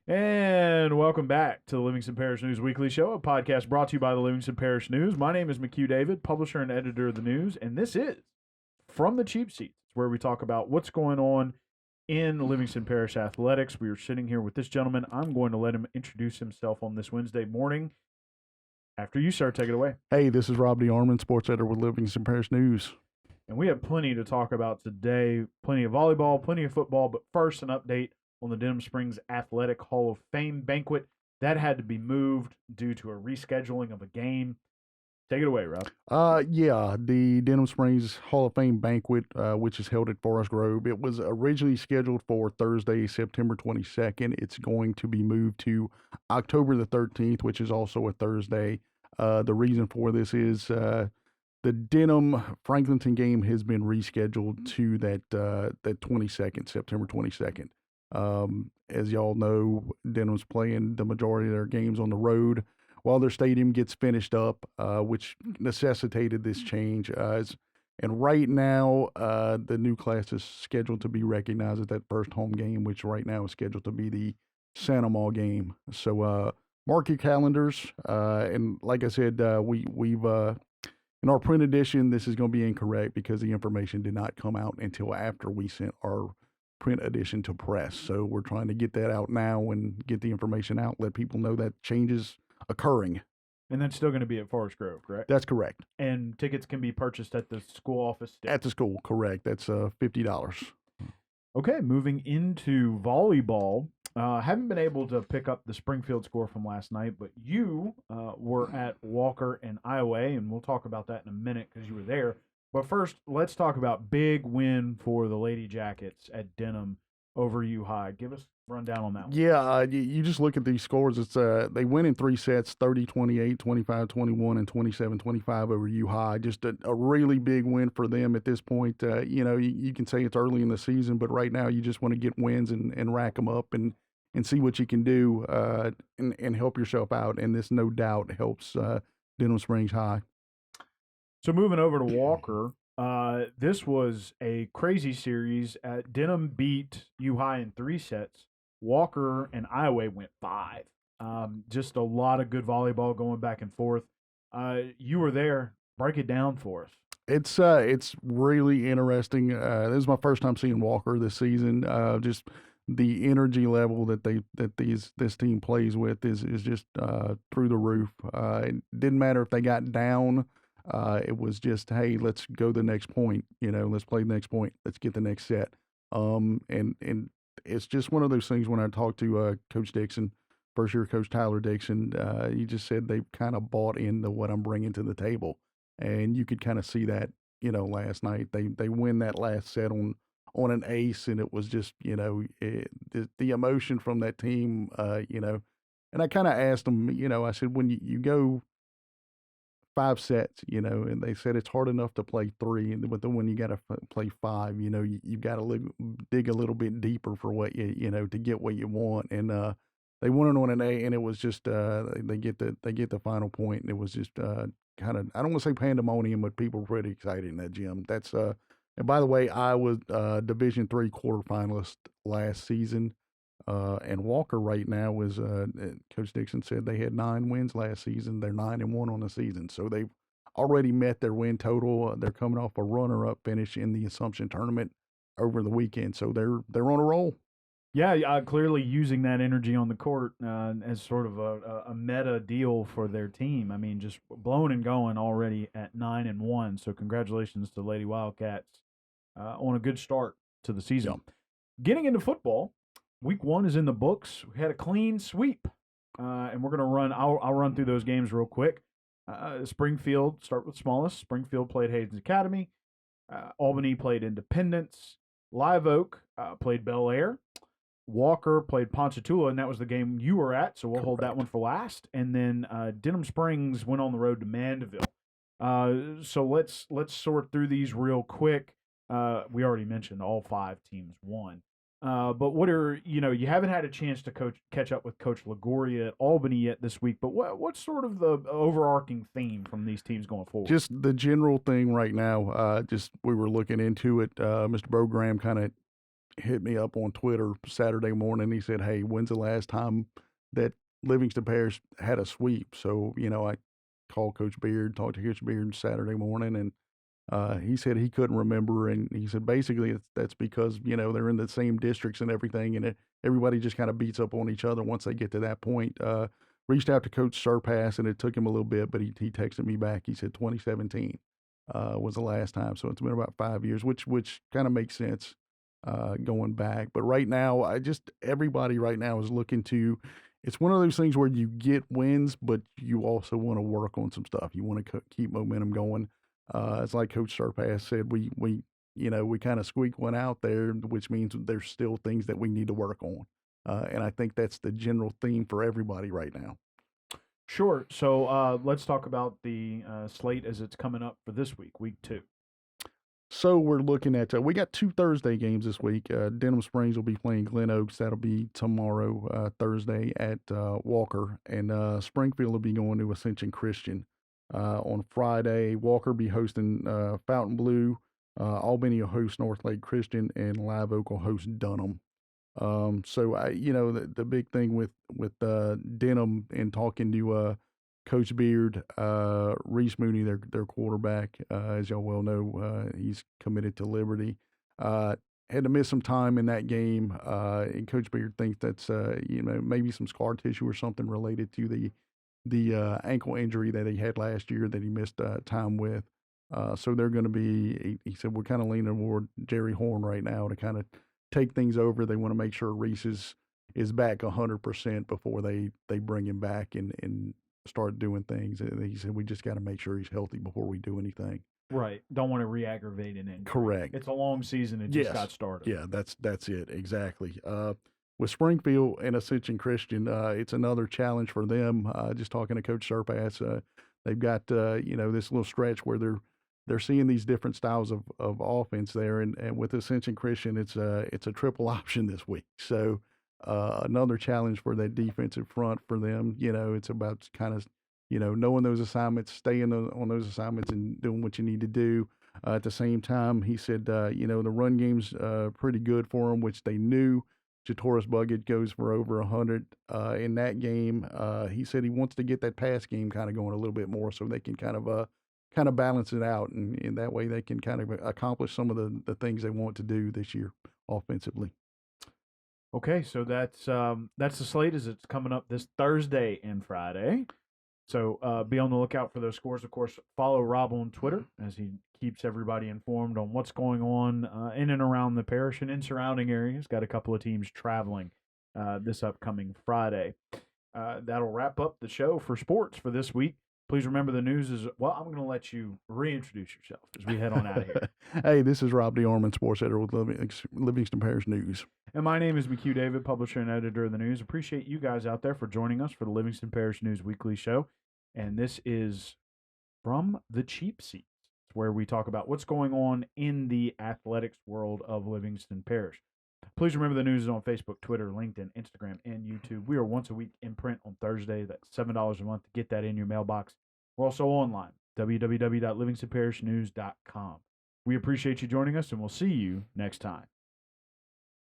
And welcome back to the Livingston Parish News Weekly Show, a podcast brought to you by the Livingston Parish News. My name is McHugh David, publisher and editor of the news, and this is From the Cheap Seats, where we talk about what's going on in Livingston Parish athletics. We are sitting here with this gentleman. I'm going to let him introduce himself on this Wednesday morning. After you, sir, take it away. Hey, this is Rob DeArmond, sports editor with Livingston Parish News. And we have plenty to talk about today. Plenty of volleyball, plenty of football, but first an update on the Denham Springs Athletic Hall of Fame banquet. That had to be moved due to a rescheduling of a game. Take it away, Rob. The Denham Springs Hall of Fame banquet, which is held at Forest Grove, it was originally scheduled for Thursday, September 22nd. It's going to be moved to October the 13th, which is also a Thursday. The reason for this is the Denham Franklinton game has been rescheduled to that 22nd, September 22nd. As y'all know, Denham's playing the majority of their games on the road while their stadium gets finished up, which necessitated this change. And right now, the new class is scheduled to be recognized at that first home game, which right now is scheduled to be the Santa Maw game. So mark your calendars. And like I said, we've in our print edition, this is going to be incorrect because the information did not come out until after we sent our print edition to press. So we're trying to get that out now and get the information out, let people know that changes occurring. And that's still going to be at Forest Grove, correct? That's correct. And tickets can be purchased at the school office still. At the school, correct. That's $50. Okay, moving into volleyball. Haven't been able to pick up the Springfield score from last night, but you were at Walker and Iowa, and we'll talk about that in a minute because you were there. But first, let's talk about big win for the Lady Jackets at Denham over U High. Give us a rundown on that one. Yeah, you just look at these scores. It's they win in three sets, 30-28, 25-21, and 27-25 over U High. Just a really big win for them at this point. You can say it's early in the season, but right now you just want to get wins and rack them up and see what you can do and help yourself out. And this no doubt helps Denham Springs High. So moving over to Walker, this was a crazy series. Denham beat U High in three sets. Walker and Iowa went five. Just a lot of good volleyball going back and forth. You were there. Break it down for us. It's really interesting. This is my first time seeing Walker this season. Just the energy level that this team plays with is just through the roof. It didn't matter if they got down. It was just, hey, let's go the next point. Let's play the next point. Let's get the next set. And it's just one of those things. When I talked to Coach Dixon, first year Coach Tyler Dixon, he just said they've kind of bought into what I'm bringing to the table, and you could kind of see that. Last night they win that last set on an ace, and it was just the emotion from that team. And I kind of asked them, I said, when you go five sets, and they said it's hard enough to play three, but then when you got to play five, you've got to dig a little bit deeper for what to get what you want. And they won it on an A, and it was just they get the final point, and it was just kind of, I don't want to say pandemonium, but people were pretty excited in that gym. That's and by the way, I was Division III quarterfinalist last season. And Walker right now is, Coach Dixon said they had 9 wins last season. They're 9-1 on the season. So they've already met their win total. They're coming off a runner-up finish in the Assumption tournament over the weekend. So they're on a roll. Yeah, clearly using that energy on the court as sort of a meta deal for their team. I mean, just blowing and going already at 9-1. So congratulations to Lady Wildcats on a good start to the season. Yeah. Getting into football. Week 1 is in the books. We had a clean sweep, and we're going to run. I'll run through those games real quick. Springfield, start with smallest. Springfield played Hayden's Academy. Albany played Independence. Live Oak played Bel Air. Walker played Ponchatoula, and that was the game you were at, so we'll hold that one for last. And then Denham Springs went on the road to Mandeville. So let's sort through these real quick. We already mentioned all 5 teams won. But what are, you haven't had a chance to catch up with Coach Lagoria at Albany yet this week, but what's sort of the overarching theme from these teams going forward? Just the general thing right now, just we were looking into it. Mr. Bogram kind of hit me up on Twitter Saturday morning. He said, "Hey, when's the last time that Livingston Parish had a sweep?" So, I called Coach Beard, talked to Coach Beard Saturday morning, and he said he couldn't remember. And he said basically that's because, they're in the same districts and everything, and everybody just kind of beats up on each other once they get to that point. Reached out to Coach Surpass, and it took him a little bit, but he texted me back. He said 2017 was the last time. So it's been about 5 years, which kind of makes sense going back. But right now, everybody right now is looking to. It's one of those things where you get wins, but you also want to work on some stuff. You want to keep momentum going. It's like Coach Surpass said, we kind of squeak one out there, which means there's still things that we need to work on. And I think that's the general theme for everybody right now. Sure. So let's talk about the slate as it's coming up for this week, week 2. So we're looking at we got 2 Thursday games this week. Denham Springs will be playing Glen Oaks. That'll be tomorrow, Thursday at Walker, and Springfield will be going to Ascension Christian. On Friday, Walker be hosting Fountain Blue. Albany will host North Lake Christian, and Live Oak will host Dunham. So the big thing with Denham and talking to Coach Beard, Reese Mooney, their quarterback, as y'all well know, he's committed to Liberty. Had to miss some time in that game, and Coach Beard thinks that's maybe some scar tissue or something related to the ankle injury that he had last year that he missed time with. So they're going to be. He said we're kind of leaning toward Jerry Horn right now to kind of take things over. They want to make sure Reese is back 100% before they bring him back and start doing things. And he said we just got to make sure he's healthy before we do anything. Right. Don't want to re-aggravate an injury. Correct. It's a long season. It just got started. Yeah, that's it. Exactly. With Springfield and Ascension Christian, it's another challenge for them. Just talking to Coach Surpass, they've got this little stretch where they're seeing these different styles of offense there, and with Ascension Christian, it's a triple option this week. So another challenge for that defensive front for them. It's about kind of knowing those assignments, staying on those assignments, and doing what you need to do. At the same time, he said the run game's pretty good for them, which they knew. Jatoris Buggett goes for over 100 in that game. He said he wants to get that pass game kind of going a little bit more so they can kind of balance it out, and in that way they can kind of accomplish some of the things they want to do this year offensively. Okay, so that's the slate as it's coming up this Thursday and Friday. So be on the lookout for those scores. Of course, follow Rob on Twitter as he keeps everybody informed on what's going on in and around the parish and in surrounding areas. Got a couple of teams traveling this upcoming Friday. That'll wrap up the show for sports for this week. Please remember the news is, well, I'm going to let you reintroduce yourself as we head on out of here. Hey, this is Rob DeArmond, sports editor with Livingston Parish News. And my name is McHugh David, publisher and editor of the news. Appreciate you guys out there for joining us for the Livingston Parish News Weekly Show. And this is From the Cheap Seats, where we talk about what's going on in the athletics world of Livingston Parish. Please remember the news is on Facebook, Twitter, LinkedIn, Instagram, and YouTube. We are once a week in print on Thursday. That's $7 a month to get that in your mailbox. We're also online, www.livingstonparishnews.com. We appreciate you joining us, and we'll see you next time.